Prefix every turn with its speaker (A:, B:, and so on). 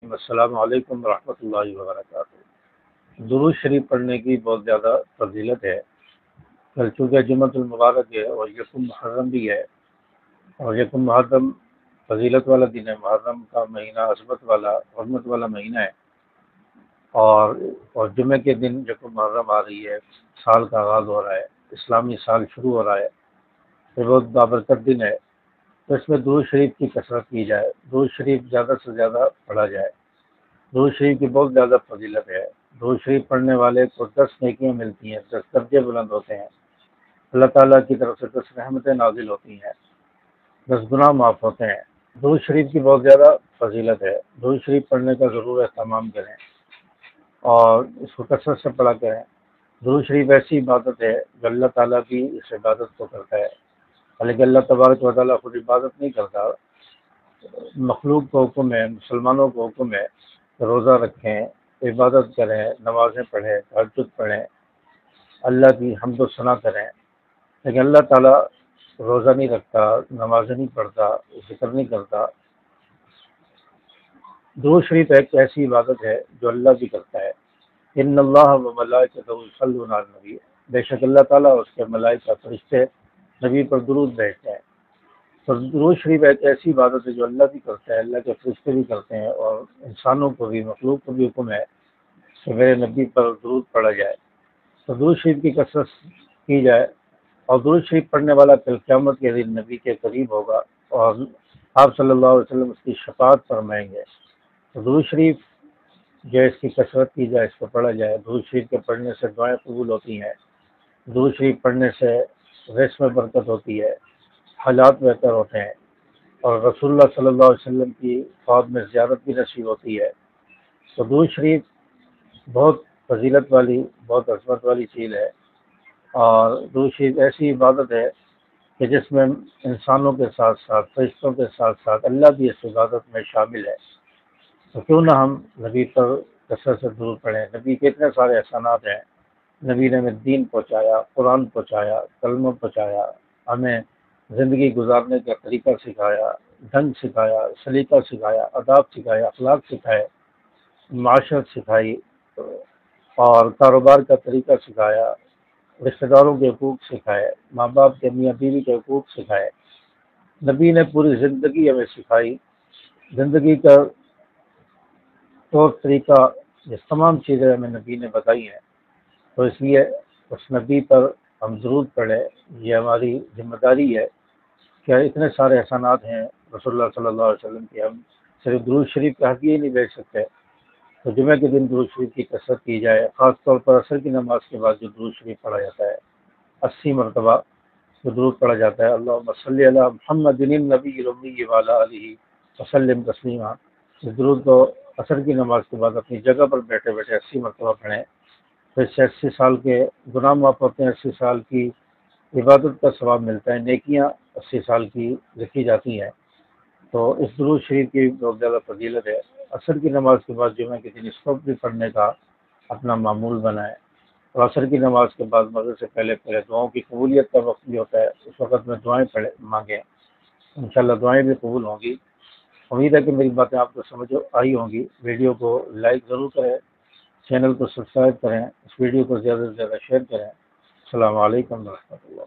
A: وعلیکم السلام علیکم ورحمۃ اللہ وبرکاتہ۔ درود شریف پڑھنے کی بہت زیادہ فضیلت ہے۔ کل چونکہ جمعۃ المبارک ہے اور یکم محرم بھی ہے، اور یکم محرم فضیلت والا دن ہے۔ محرم کا مہینہ عظمت والا حرمت والا مہینہ ہے، اور جمعے کے دن یکم محرم آ رہی ہے، سال کا آغاز ہو رہا ہے، اسلامی سال شروع ہو رہا ہے۔ یہ بہت بابرکت دن ہے، تو اس میں درود شریف کی کثرت کی جائے، درود شریف زیادہ سے زیادہ پڑھا جائے۔ درود شریف کی بہت زیادہ فضیلت ہے۔ درود شریف پڑھنے والے کو 10 نیکیاں ملتی ہیں، 10 درجے بلند ہوتے ہیں، اللہ تعالیٰ کی طرف سے 10 رحمتیں نازل ہوتی ہیں، 10 گناہ معاف ہوتے ہیں۔ درود شریف کی بہت زیادہ فضیلت ہے۔ درود شریف پڑھنے کا ضرور اہتمام کریں اور اس کو کثرت سے پڑھا کریں۔ درود شریف ایسی عبادت ہے جو اللہ تعالیٰ کی اس عبادت کو کرتا ہے، حالانکہ اللہ تبارک و تعالیٰ خود عبادت نہیں کرتا۔ مخلوق کو حکم ہے، مسلمانوں کو حکم ہے کہ روزہ رکھیں، عبادت کریں، نمازیں پڑھیں، تہجد پڑھیں، اللہ کی حمد و ثنا کریں، لیکن اللہ تعالیٰ روزہ نہیں رکھتا، نمازیں نہیں پڑھتا، ذکر نہیں کرتا۔ درود شریف ایک ایسی عبادت ہے جو اللہ بھی کرتا ہے۔ ان اللہ و ملائکتہ یصلون علی النبی، بے شک اللہ تعالیٰ اور اس کے ملائکہ فرشتے نبی پر درود بھیجتے ہیں۔ تو درود شریف ایک ایسی عبادت ہے جو اللہ بھی کرتا ہے، اللہ کے فرشتے بھی کرتے ہیں، اور انسانوں کو بھی، مخلوق کو بھی حکم ہے کہ میرے نبی پر درود پڑھا جائے۔ تو درود شریف کی کثرت کی جائے، اور درود شریف پڑھنے والا کل قیامت کے دن نبی کے قریب ہوگا، اور آپ صلی اللہ علیہ وسلم اس کی شفاعت فرمائیں گے۔ تو درود شریف جو اس کی کثرت کی جائے، اس کو پڑھا جائے۔ درود شریف کے پڑھنے سے دعائیں قبول ہوتی ہیں، درود شریف پڑھنے سے رزق میں برکت ہوتی ہے، حالات بہتر ہوتے ہیں، اور رسول اللہ صلی اللہ علیہ وسلم کی فوت میں زیارت بھی نصیب ہوتی ہے۔ تو درود شریف بہت فضیلت والی، بہت عظمت والی چیز ہے، اور درود شریف ایسی عبادت ہے کہ جس میں انسانوں کے ساتھ ساتھ فرشتوں کے ساتھ ساتھ اللہ بھی اس عبادت میں شامل ہے۔ تو کیوں نہ ہم نبی پر کثرت سے درود پڑھیں۔ نبی کے اتنے سارے احسانات ہیں، نبی نے ہمیں دین پہنچایا، قرآن پہنچایا، کلمہ پہنچایا، ہمیں زندگی گزارنے کا طریقہ سکھایا، ڈھنگ سکھایا، سلیقہ سکھایا، آداب سکھایا، اخلاق سکھائے، معاشرت سکھائی، اور کاروبار کا طریقہ سکھایا، رشتہ داروں کے حقوق سکھائے، ماں باپ کے، میاں بیوی کے حقوق سکھائے۔ نبی نے پوری زندگی ہمیں سکھائی، زندگی کا طور طریقہ، یہ تمام چیزیں ہمیں نبی نے بتائی ہیں۔ تو اس لیے اس نبی پر ہم درود پڑھیں، یہ ہماری ذمہ داری ہے۔ کہ اتنے سارے احسانات ہیں رسول اللہ صلی اللہ علیہ وسلم کے، ہم صرف درود شریف کا حق ہی نہیں بھیج سکتے۔ تو جمعہ کے دن درود شریف کی کثرت کی جائے، خاص طور پر عصر کی نماز کے بعد جو درود شریف پڑھا جاتا ہے، 80 مرتبہ جو درود پڑھا جاتا ہے، اللہم صلی علی محمد النبی الامی وعلی آلہ وسلم تسلیما، اس درود کو عصر کی نماز کے بعد اپنی جگہ پر بیٹھے بیٹھے 80 مرتبہ پڑھیں، تو اس سے 80 سال کے گناہ معاف ہوتے ہیں، 80 سال کی عبادت کا ثواب ملتا ہے، نیکیاں 80 سال کی لکھی جاتی ہیں۔ تو اس درود شریف کی بہت زیادہ فضیلت ہے۔ عصر کی نماز کے بعد جمعہ کے دن اس کو بھی پڑھنے کا اپنا معمول بنائیں، اور عصر کی نماز کے بعد مغرب سے پہلے دعاؤں کی قبولیت کا وقت بھی ہوتا ہے، اس وقت میں دعائیں مانگیں، انشاءاللہ دعائیں بھی قبول ہوں گی۔ امید ہے کہ میری باتیں آپ کو سمجھ آئی ہوں گی۔ ویڈیو کو لائک ضرور کریں، چینل کو سبسکرائب کریں، اس ویڈیو کو زیادہ سے زیادہ شیئر کریں۔ السلام علیکم ورحمۃ اللہ۔